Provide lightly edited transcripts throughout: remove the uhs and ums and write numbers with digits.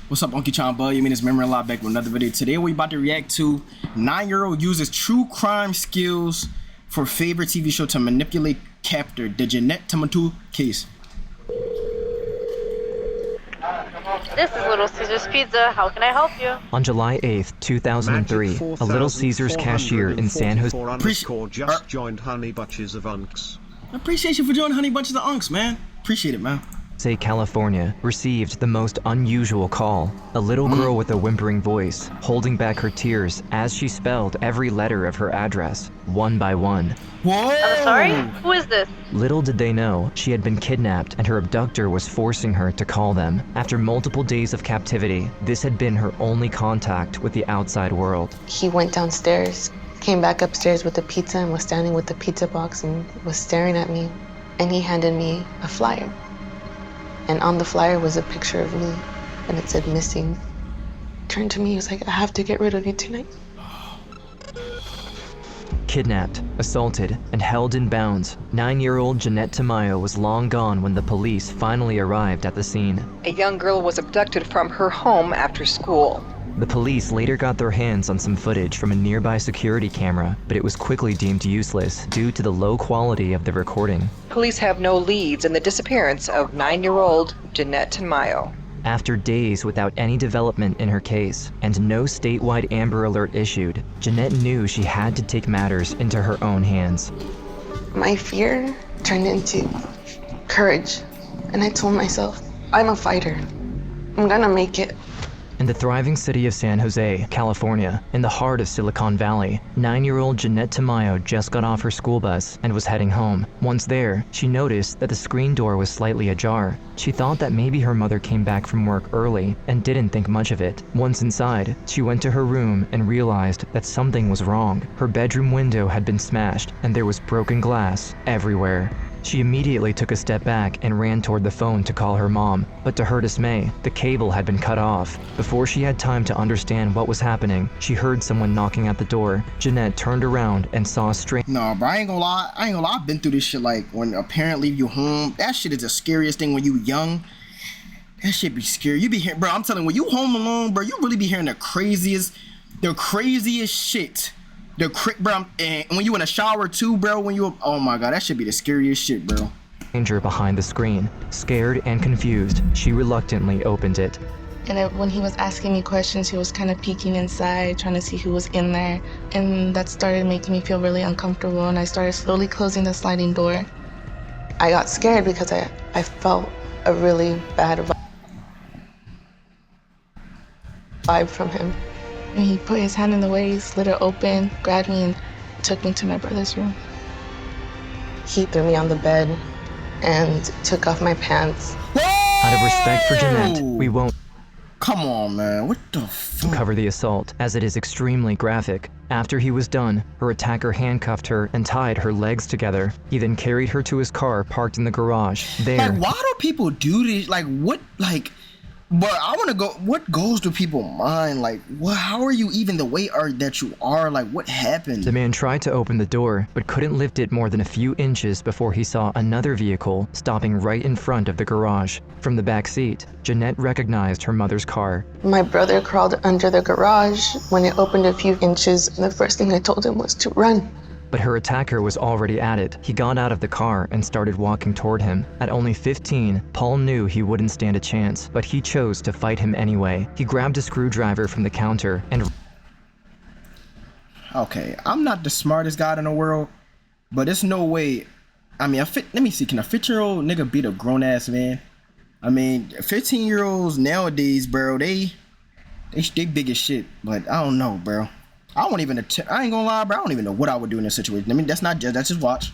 What's up, Uncle Chan Bud? You mean it's Memory Lot back with another video. Today we about to react to 9-year-old uses true crime skills for favorite TV show to manipulate Captor, the Jeanette Tamatu case. This is Little Caesars Pizza. How can I help you? On July 8th, 2003, a Little Caesars cashier in San Jose just joined Honey Bunches of Unks. Appreciation for joining Honey Bunches of Unks, man. Appreciate it, man. California, received the most unusual call. A little girl with a whimpering voice, holding back her tears as she spelled every letter of her address, one by one. Whoa! I'm sorry? Who is this? Little did they know, she had been kidnapped and her abductor was forcing her to call them. After multiple days of captivity, this had been her only contact with the outside world. He went downstairs, came back upstairs with the pizza and was standing with the pizza box and was staring at me. And he handed me a flyer. And on the flyer was a picture of me, and it said missing. Turned to me, he was like, I have to get rid of you tonight. Kidnapped, assaulted, and held in bounds, 9-year-old Jeanette Tamayo was long gone when the police finally arrived at the scene. A young girl was abducted from her home after school. The police later got their hands on some footage from a nearby security camera, but it was quickly deemed useless due to the low quality of the recording. Police have no leads in the disappearance of 9-year-old Jeanette Tamayo. After days without any development in her case and no statewide Amber Alert issued, Jeanette knew she had to take matters into her own hands. My fear turned into courage, and I told myself, I'm a fighter. I'm gonna make it. In the thriving city of San Jose, California, in the heart of Silicon Valley, 9-year-old Jeanette Tamayo just got off her school bus and was heading home. Once there, she noticed that the screen door was slightly ajar. She thought that maybe her mother came back from work early and didn't think much of it. Once inside, she went to her room and realized that something was wrong. Her bedroom window had been smashed and there was broken glass everywhere. She immediately took a step back and ran toward the phone to call her mom, but to her dismay, the cable had been cut off. Before she had time to understand what was happening, she heard someone knocking at the door. Jeanette turned around and saw a strange— No, bro, I ain't gonna lie. I've been through this shit, like, when a parent leave you home. That shit is the scariest thing when you young. That shit be scary. You be hearing, bro, I'm telling you, when you home alone, bro, you really be hearing the craziest shit. Bro, and when you in a shower too, bro, oh my god, that should be the scariest shit, bro. Stranger behind the screen. Scared and confused, she reluctantly opened it. And when he was asking me questions, he was kind of peeking inside, trying to see who was in there. And that started making me feel really uncomfortable, and I started slowly closing the sliding door. I got scared because I felt a really bad vibe from him. And he put his hand in the way, he slid it open, grabbed me, and took me to my brother's room. He threw me on the bed and took off my pants. Out of respect for Jeanette, we won't— Come on, man, what the fuck? Cover the assault, as it is extremely graphic. After he was done, her attacker handcuffed her and tied her legs together. He then carried her to his car parked in the garage. There— Like, why do people do this? Like, what, like— But I want to go, what goes through people's mind? Like, what, how are you even the way that you are? Like, what happened? The man tried to open the door, but couldn't lift it more than a few inches before he saw another vehicle stopping right in front of the garage. From the back seat, Jeanette recognized her mother's car. My brother crawled under the garage. When it opened a few inches, the first thing I told him was to run. But her attacker was already at it. He got out of the car and started walking toward him. At only 15, Paul knew he wouldn't stand a chance, but he chose to fight him anyway. He grabbed a screwdriver from the counter and— Okay, I'm not the smartest guy in the world, but there's no way. I mean, let me see, can a 15-year-old nigga beat a grown-ass man? I mean, 15-year-olds nowadays, bro, they big as shit, but I don't know, bro. I ain't gonna lie, bro. I don't even know what I would do in this situation. I mean, that's just watch.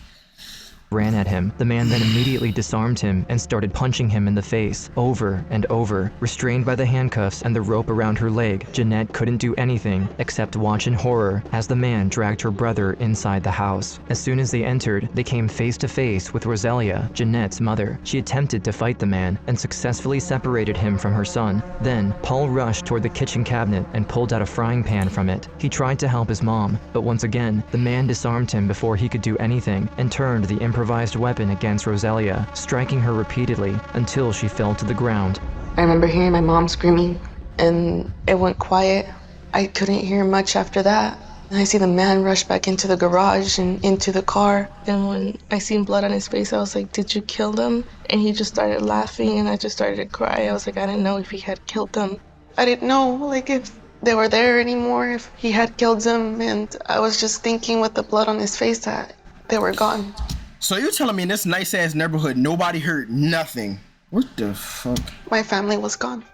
Ran at him. The man then immediately disarmed him and started punching him in the face, over and over. Restrained by the handcuffs and the rope around her leg, Jeanette couldn't do anything except watch in horror as the man dragged her brother inside the house. As soon as they entered, they came face to face with Rosalia, Jeanette's mother. She attempted to fight the man and successfully separated him from her son. Then, Paul rushed toward the kitchen cabinet and pulled out a frying pan from it. He tried to help his mom, but once again, the man disarmed him before he could do anything and turned the improvised weapon against Rosalia, striking her repeatedly until she fell to the ground. I remember hearing my mom screaming, and it went quiet. I couldn't hear much after that. And I see the man rush back into the garage and into the car. And when I seen blood on his face, I was like, did you kill them? And he just started laughing, and I just started to cry. I was like, I didn't know if he had killed them. I didn't know, like, if they were there anymore, if he had killed them. And I was just thinking with the blood on his face that they were gone. So you're telling me in this nice-ass neighborhood, nobody heard nothing? What the fuck? My family was gone.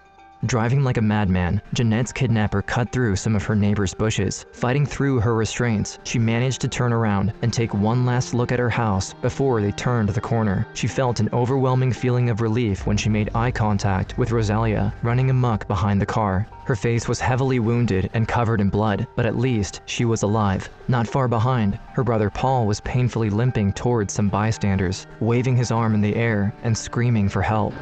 Driving like a madman, Jeanette's kidnapper cut through some of her neighbor's bushes. Fighting through her restraints, she managed to turn around and take one last look at her house before they turned the corner. She felt an overwhelming feeling of relief when she made eye contact with Rosalia, running amok behind the car. Her face was heavily wounded and covered in blood, but at least she was alive. Not far behind, her brother Paul was painfully limping towards some bystanders, waving his arm in the air and screaming for help.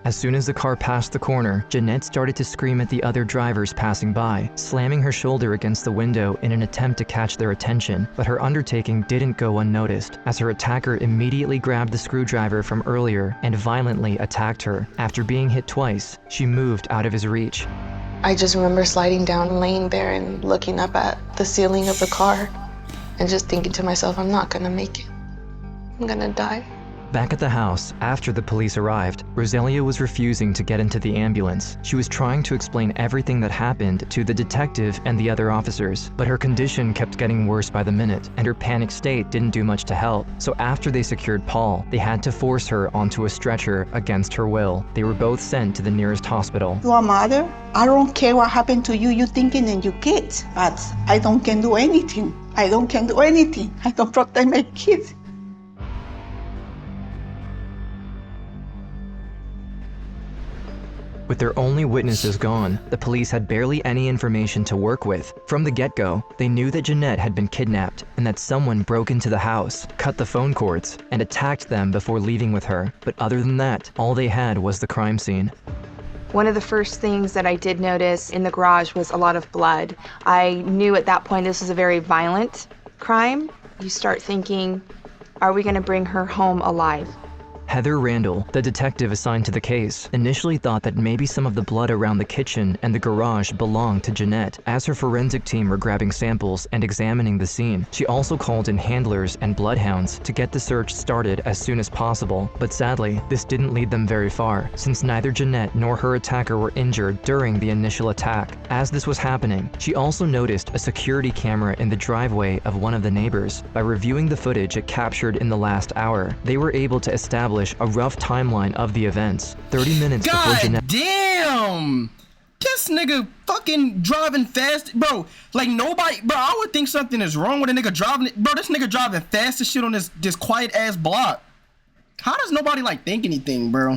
As soon as the car passed the corner, Jeanette started to scream at the other drivers passing by, slamming her shoulder against the window in an attempt to catch their attention. But her undertaking didn't go unnoticed, as her attacker immediately grabbed the screwdriver from earlier and violently attacked her. After being hit twice, she moved out of his reach. I just remember sliding down, laying there and looking up at the ceiling of the car and just thinking to myself, I'm not gonna make it. I'm gonna die. Back at the house, after the police arrived, Rosalia was refusing to get into the ambulance. She was trying to explain everything that happened to the detective and the other officers, but her condition kept getting worse by the minute, and her panicked state didn't do much to help. So after they secured Paul, they had to force her onto a stretcher against her will. They were both sent to the nearest hospital. To a mother, I don't care what happened to you, you thinking and your kids, but I don't can do anything. I don't can do anything. I don't protect my kids. With their only witnesses gone, the police had barely any information to work with. From the get-go, they knew that Jeanette had been kidnapped and that someone broke into the house, cut the phone cords, and attacked them before leaving with her. But other than that, all they had was the crime scene. One of the first things that I did notice in the garage was a lot of blood. I knew at that point this was a very violent crime. You start thinking, are we going to bring her home alive? Heather Randall, the detective assigned to the case, initially thought that maybe some of the blood around the kitchen and the garage belonged to Jeanette. As her forensic team were grabbing samples and examining the scene, she also called in handlers and bloodhounds to get the search started as soon as possible. But sadly, this didn't lead them very far, since neither Jeanette nor her attacker were injured during the initial attack. As this was happening, she also noticed a security camera in the driveway of one of the neighbors. By reviewing the footage it captured in the last hour, they were able to establish a rough timeline of the events. 30 minutes before Jeanette— damn! This nigga fucking driving fast. Bro, like nobody, bro, I would think something is wrong with a nigga driving. Bro, this nigga driving fast as shit on this quiet ass block. How does nobody like think anything, bro?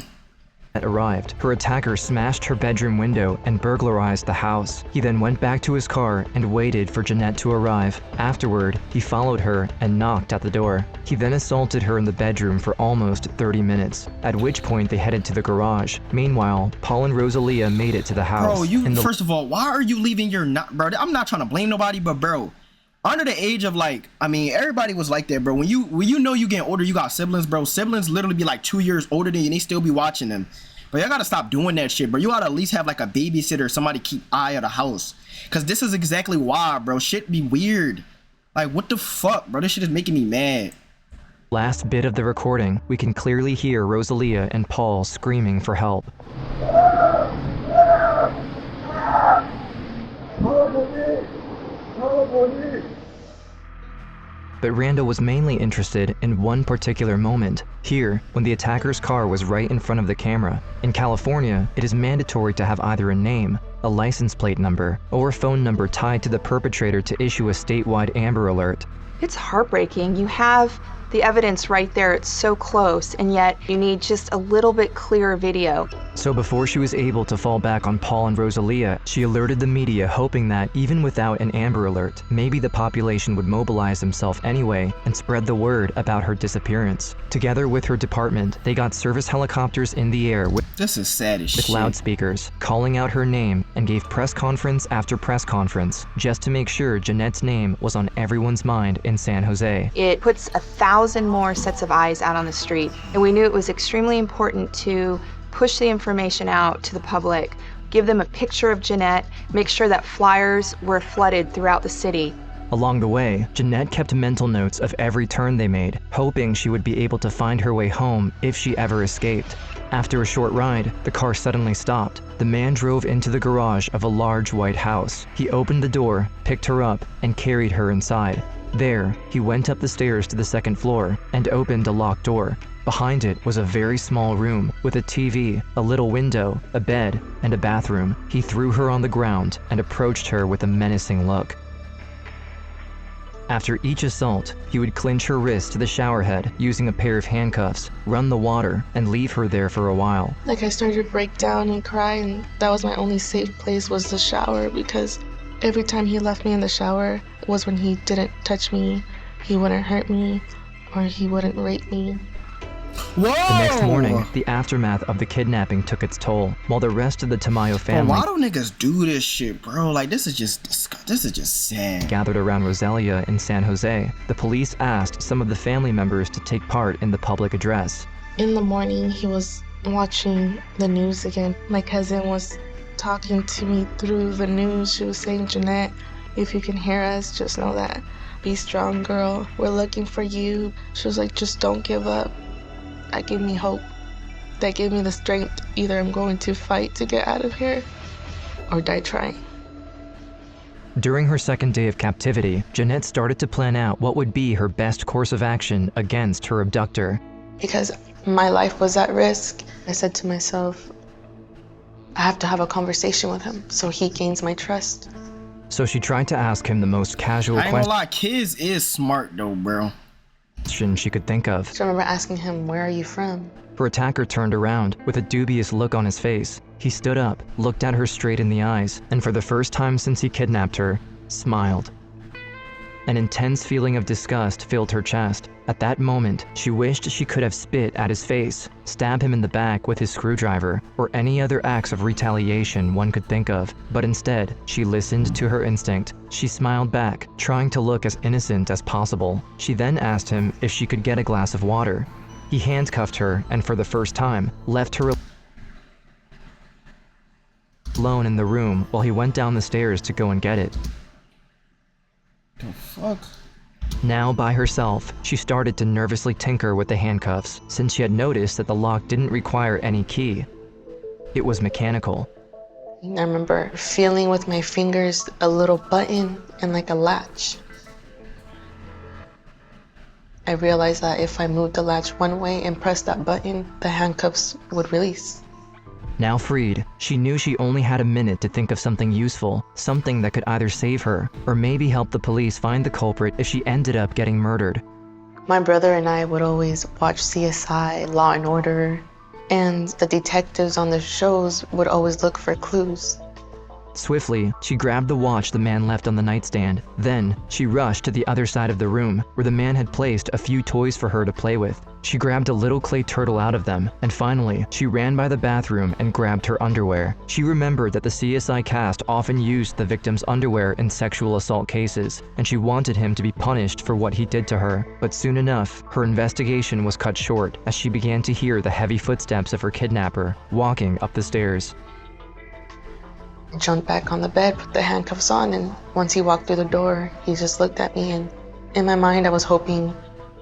arrived, her attacker smashed her bedroom window and burglarized the house. He then went back to his car and waited for Jeanette to arrive. Afterward, he followed her and knocked at the door. He then assaulted her in the bedroom for almost 30 minutes, at which point they headed to the garage. Meanwhile, Paul and Rosalia made it to the house. Bro, first of all, why are you leaving your bro? I'm not trying to blame nobody, but bro, under the age of like, I mean, everybody was like that, bro. When you know you getting older, you got siblings, bro. Siblings literally be like 2 years older than you, and they still be watching them. But y'all gotta stop doing that shit, bro. You gotta at least have like a babysitter, somebody keep eye of the house. Cause this is exactly why, bro. Shit be weird. Like, what the fuck, bro? This shit is making me mad. Last bit of the recording, we can clearly hear Rosalia and Paul screaming for help. But Randall was mainly interested in one particular moment. Here, when the attacker's car was right in front of the camera. In California, it is mandatory to have either a name, a license plate number, or a phone number tied to the perpetrator to issue a statewide Amber Alert. It's heartbreaking. You have the evidence right there, it's so close, and yet you need just a little bit clearer video. So before she was able to fall back on Paul and Rosalia, she alerted the media, hoping that, even without an Amber Alert, maybe the population would mobilize themselves anyway and spread the word about her disappearance. Together with her department, they got service helicopters in the air with This is sad as shit. loudspeakers, calling out her name, and gave press conference after press conference, just to make sure Jeanette's name was on everyone's mind in San Jose. It puts 1,000 more sets of eyes out on the street, and we knew it was extremely important to push the information out to the public, give them a picture of Jeanette, make sure that flyers were flooded throughout the city. Along the way, Jeanette kept mental notes of every turn they made, hoping she would be able to find her way home if she ever escaped. After a short ride, the car suddenly stopped. The man drove into the garage of a large white house. He opened the door, picked her up, and carried her inside. There, he went up the stairs to the second floor and opened a locked door. Behind it was a very small room with a TV, a little window, a bed, and a bathroom. He threw her on the ground and approached her with a menacing look. After each assault, he would clinch her wrist to the shower head using a pair of handcuffs, run the water, and leave her there for a while. Like, I started to break down and cry, and that was my only safe place, was the shower, because every time he left me in the shower was when he didn't touch me, he wouldn't hurt me, or he wouldn't rape me. Whoa! The next morning, the aftermath of the kidnapping took its toll, while the rest of the Tamayo family why don't niggas do this shit, bro? Like, this is just sad. gathered around Rosalia in San Jose. The police asked some of the family members to take part in the public address. In the morning, he was watching the news again. My cousin was talking to me through the news. She was saying, Jeanette, if you can hear us, just know that. Be strong, girl. We're looking for you. She was like, just don't give up. That gave me hope. That gave me the strength. Either I'm going to fight to get out of here or die trying. During her second day of captivity, Jeanette started to plan out what would be her best course of action against her abductor. Because my life was at risk, I said to myself, I have to have a conversation with him so he gains my trust. So she tried to ask him the most casual I ain't gonna lie, kids is smart though, bro. question she could think of. I remember asking him, where are you from? Her attacker turned around with a dubious look on his face. He stood up, looked at her straight in the eyes, and for the first time since he kidnapped her, smiled. An intense feeling of disgust filled her chest. At that moment, she wished she could have spit at his face, stabbed him in the back with his screwdriver, or any other acts of retaliation one could think of. But instead, she listened to her instinct. She smiled back, trying to look as innocent as possible. She then asked him if she could get a glass of water. He handcuffed her and for the first time, left her alone in the room while he went down the stairs to go and get it. The fuck? Now by herself, she started to nervously tinker with the handcuffs, since she had noticed that the lock didn't require any key. It was mechanical. I remember feeling with my fingers a little button and like a latch. I realized that if I moved the latch one way and pressed that button, the handcuffs would release. Now freed, she knew she only had a minute to think of something useful, something that could either save her, or maybe help the police find the culprit if she ended up getting murdered. My brother and I would always watch CSI, Law and Order, and the detectives on the shows would always look for clues. Swiftly, she grabbed the watch the man left on the nightstand. Then, she rushed to the other side of the room, where the man had placed a few toys for her to play with. She grabbed a little clay turtle out of them, and finally, she ran by the bathroom and grabbed her underwear. She remembered that the CSI cast often used the victim's underwear in sexual assault cases, and she wanted him to be punished for what he did to her. But soon enough, her investigation was cut short as she began to hear the heavy footsteps of her kidnapper walking up the stairs. I jumped back on the bed, put the handcuffs on, and once he walked through the door, he just looked at me, and in my mind I was hoping,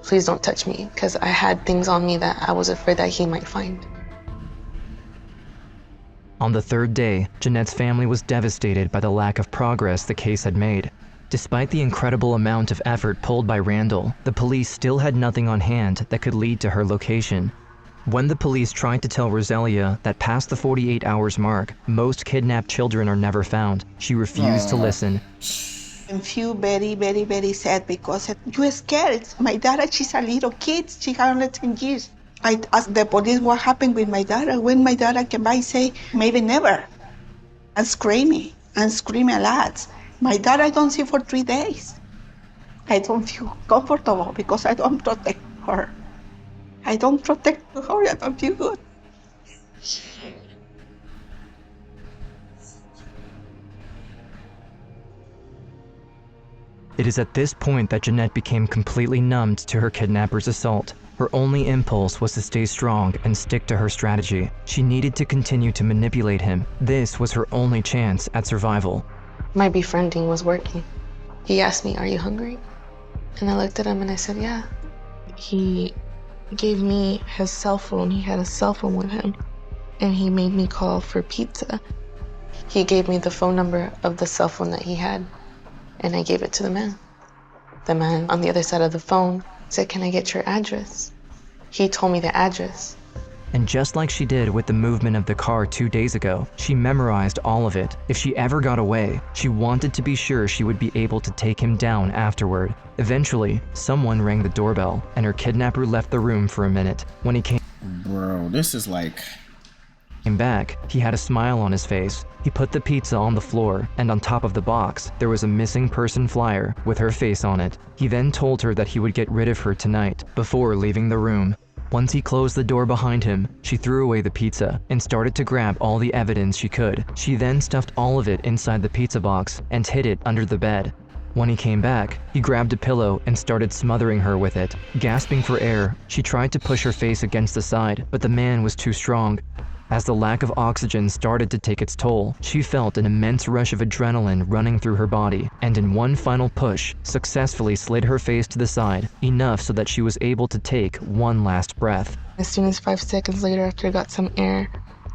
please don't touch me, because I had things on me that I was afraid that he might find. On the third day, Jeanette's family was devastated by the lack of progress the case had made. Despite the incredible amount of effort pulled by Randall, the police still had nothing on hand that could lead to her location. When the police tried to tell Rosalia that past the 48 hours mark, most kidnapped children are never found, she refused to listen. I feel very, very, very sad because you're scared. My daughter, she's a little kid. She has only 10 years. I asked the police what happened with my daughter. When my daughter came by, say, maybe never. I'm screaming a lot. My daughter I don't see for 3 days. I don't feel comfortable because I don't protect her. I don't protect her, I don't feel good. It is at this point that Jeanette became completely numbed to her kidnapper's assault. Her only impulse was to stay strong and stick to her strategy. She needed to continue to manipulate him. This was her only chance at survival. My befriending was working. He asked me, "Are you hungry?" And I looked at him and I said, "Yeah." He gave me his cell phone. He had a cell phone with him. And he made me call for pizza. He gave me the phone number of the cell phone that he had. And I gave it to the man. The man on the other side of the phone said, "Can I get your address?" He told me the address. And just like she did with the movement of the car 2 days ago, she memorized all of it. If she ever got away, she wanted to be sure she would be able to take him down afterward. Eventually, someone rang the doorbell, and her kidnapper left the room for a minute. When he came This is like... back, he had a smile on his face. He put the pizza on the floor, and on top of the box, there was a missing person flyer with her face on it. He then told her that he would get rid of her tonight, before leaving the room. Once he closed the door behind him, she threw away the pizza and started to grab all the evidence she could. She then stuffed all of it inside the pizza box and hid it under the bed. When he came back, he grabbed a pillow and started smothering her with it. Gasping for air, she tried to push her face against the side, but the man was too strong. As the lack of oxygen started to take its toll, she felt an immense rush of adrenaline running through her body, and in one final push, successfully slid her face to the side, enough so that she was able to take one last breath. As soon as 5 seconds later, after I got some air,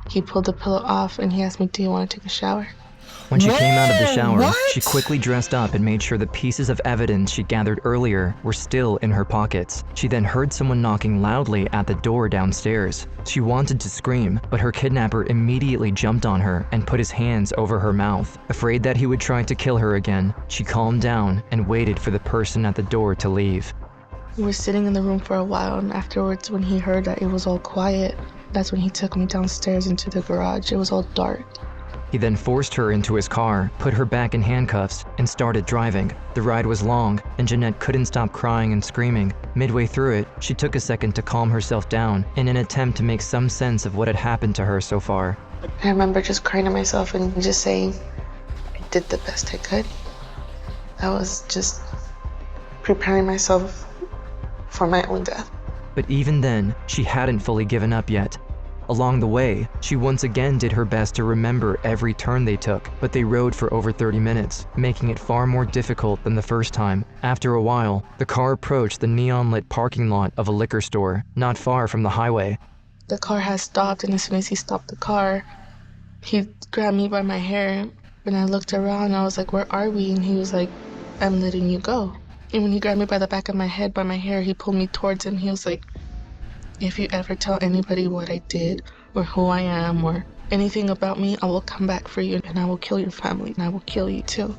he pulled the pillow off and he asked me, "Do you want to take a shower?" When she came out of the shower, What? she quickly dressed up and made sure the pieces of evidence she gathered earlier were still in her pockets. She then heard someone knocking loudly at the door downstairs. She wanted to scream, but her kidnapper immediately jumped on her and put his hands over her mouth. Afraid that he would try to kill her again, she calmed down and waited for the person at the door to leave. We were sitting in the room for a while, and afterwards, when he heard that it was all quiet, that's when he took me downstairs into the garage. It was all dark. He then forced her into his car, put her back in handcuffs, and started driving. The ride was long, and Jeanette couldn't stop crying and screaming. Midway through it, she took a second to calm herself down in an attempt to make some sense of what had happened to her so far. I remember just crying to myself and just saying, I did the best I could. I was just preparing myself for my own death. But even then, she hadn't fully given up yet. Along the way, she once again did her best to remember every turn they took, but they rode for over 30 minutes, making it far more difficult than the first time. After a while, the car approached the neon-lit parking lot of a liquor store, not far from the highway. The car had stopped, and as soon as he stopped the car, he grabbed me by my hair. When I looked around, I was like, "Where are we?" And he was like, "I'm letting you go." And when he grabbed me by the back of my head, by my hair, he pulled me towards him. He was like, "If you ever tell anybody what I did or who I am or anything about me, I will come back for you and I will kill your family and I will kill you too."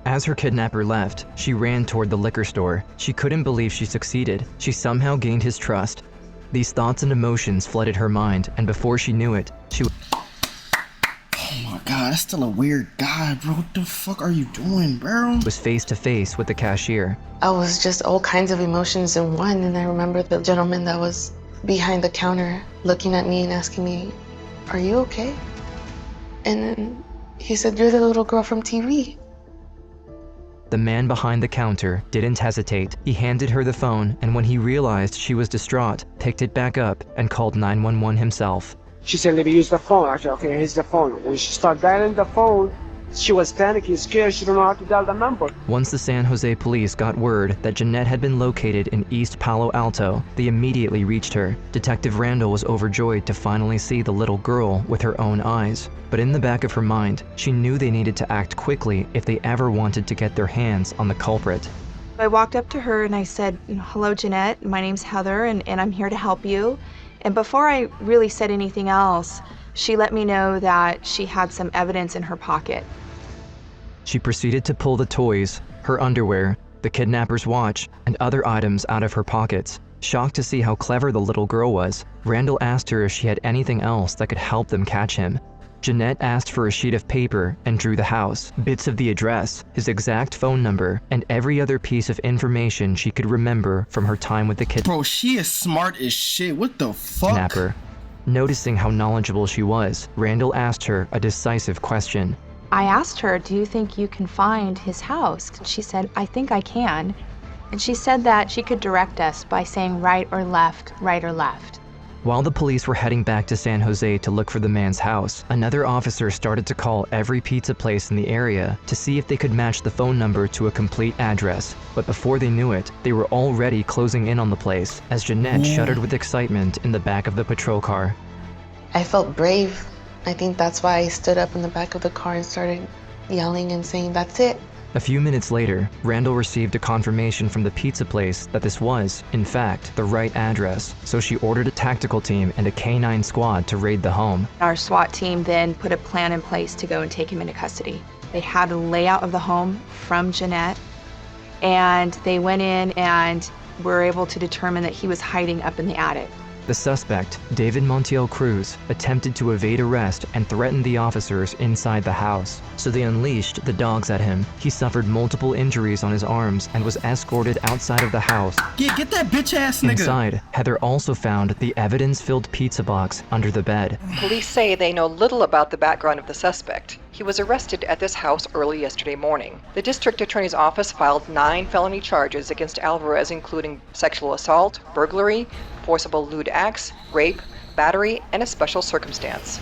As her kidnapper left, she ran toward the liquor store. She couldn't believe she succeeded. She somehow gained his trust. These thoughts and emotions flooded her mind, and before she knew it, she Oh my god, that's still a weird guy, bro. What the fuck are you doing, bro? was face to face with the cashier. I was just all kinds of emotions in one, and I remember the gentleman that was behind the counter looking at me and asking me, "Are you okay?" And then he said, "You're the little girl from TV." The man behind the counter didn't hesitate. He handed her the phone, and when he realized she was distraught, picked it back up and called 911 himself. She said, "Let me use the phone." I said, "Okay, here's the phone." When she started dialing the phone, she was panicking, scared. She didn't know how to dial the number. Once the San Jose police got word that Jeanette had been located in East Palo Alto, they immediately reached her. Detective Randall was overjoyed to finally see the little girl with her own eyes. But in the back of her mind, she knew they needed to act quickly if they ever wanted to get their hands on the culprit. I walked up to her and I said, "Hello, Jeanette. My name's Heather, and I'm here to help you." And before I really said anything else, she let me know that she had some evidence in her pocket. She proceeded to pull the toys, her underwear, the kidnapper's watch, and other items out of her pockets. Shocked to see how clever the little girl was, Randall asked her if she had anything else that could help them catch him. Jeanette asked for a sheet of paper and drew the house, bits of the address, his exact phone number, and every other piece of information she could remember from her time with the Bro, she is smart as shit. What the fuck? kidnapper. Noticing how knowledgeable she was, Randall asked her a decisive question. I asked her, "Do you think you can find his house?" She said, "I think I can." And she said that she could direct us by saying right or left, right or left. While the police were heading back to San Jose to look for the man's house, another officer started to call every pizza place in the area to see if they could match the phone number to a complete address. But before they knew it, they were already closing in on the place as Jeanette shuddered with excitement in the back of the patrol car. I felt brave. I think that's why I stood up in the back of the car and started yelling and saying, "That's it." A few minutes later, Randall received a confirmation from the pizza place that this was, in fact, the right address, so she ordered a tactical team and a K-9 squad to raid the home. Our SWAT team then put a plan in place to go and take him into custody. They had a layout of the home from Jeanette, and they went in and were able to determine that he was hiding up in the attic. The suspect, David Montiel Cruz, attempted to evade arrest and threatened the officers inside the house, so they unleashed the dogs at him. He suffered multiple injuries on his arms and was escorted outside of the house. Yeah, get that bitch ass nigga. Inside, Heather also found the evidence-filled pizza box under the bed. Police say they know little about the background of the suspect. He was arrested at this house early yesterday morning. The district attorney's office filed 9 felony charges against Alvarez, including sexual assault, burglary, forcible lewd acts, rape, battery, and a special circumstance.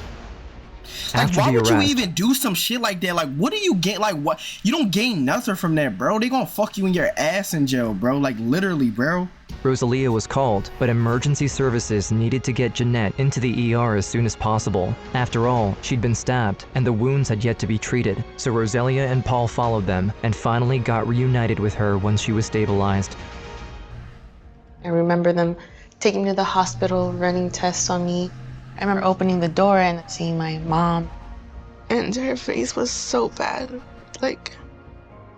Like, After why the would you arrest, even do some shit like that? Like, what do you gain? Like, what? You don't gain nothing from that, bro. They gonna fuck you in your ass in jail, bro. Like, literally, bro. Rosalia was called, but emergency services needed to get Jeanette into the ER as soon as possible. After all, she'd been stabbed, and the wounds had yet to be treated, so Rosalia and Paul followed them and finally got reunited with her once she was stabilized. I remember them taking me to the hospital, running tests on me. I remember opening the door and seeing my mom. And her face was so bad. Like,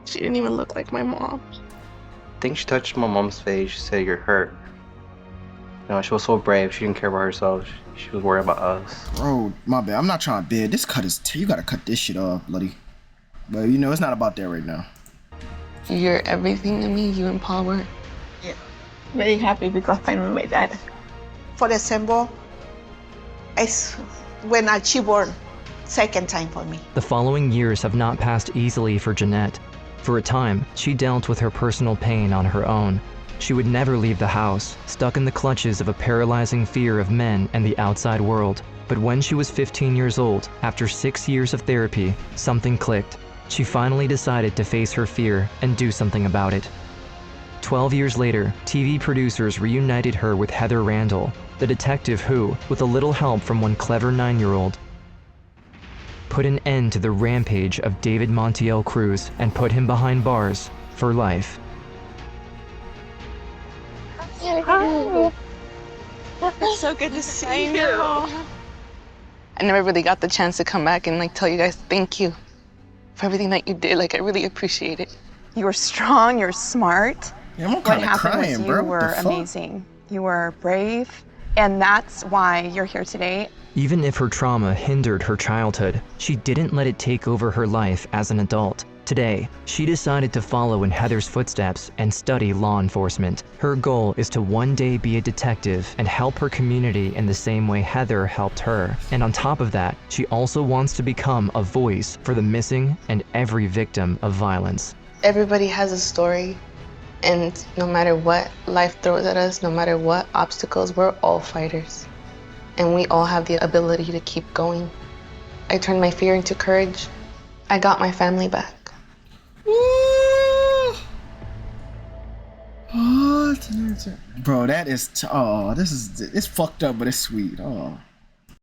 she didn't even look like my mom. I think she touched my mom's face. She said, "You're hurt." You know, she was so brave. She didn't care about herself. She was worried about us. Bro, my bad. I'm not trying to bid. This cut is... you gotta cut this shit off, bloody. But, you know, it's not about that right now. You're everything to me, you and Paul were. Yeah. Very happy because finally my dad. For December, it's when she born, second time for me. The following years have not passed easily for Jeanette. For a time, she dealt with her personal pain on her own. She would never leave the house, stuck in the clutches of a paralyzing fear of men and the outside world. But when she was 15 years old, after 6 years of therapy, something clicked. She finally decided to face her fear and do something about it. 12 years later, TV producers reunited her with Heather Randall, the detective who, with a little help from one clever 9-year-old, put an end to the rampage of David Montiel Cruz and put him behind bars for life. Hi. It's so good to see you. I never really got the chance to come back and like tell you guys thank you for everything that you did. Like, I really appreciate it. You were strong, you're smart. Yeah, I'm What kind of happened crying, was bro. you What the were fuck? amazing. You were brave, and that's why you're here today. Even if her trauma hindered her childhood, she didn't let it take over her life as an adult. Today, she decided to follow in Heather's footsteps and study law enforcement. Her goal is to one day be a detective and help her community in the same way Heather helped her. And on top of that, she also wants to become a voice for the missing and every victim of violence. Everybody has a story, and no matter what life throws at us, no matter what obstacles, we're all fighters. And we all have the ability to keep going. I turned my fear into courage. I got my family back. Oh, bro, that is... oh, this is... it's fucked up, but it's sweet. Oh.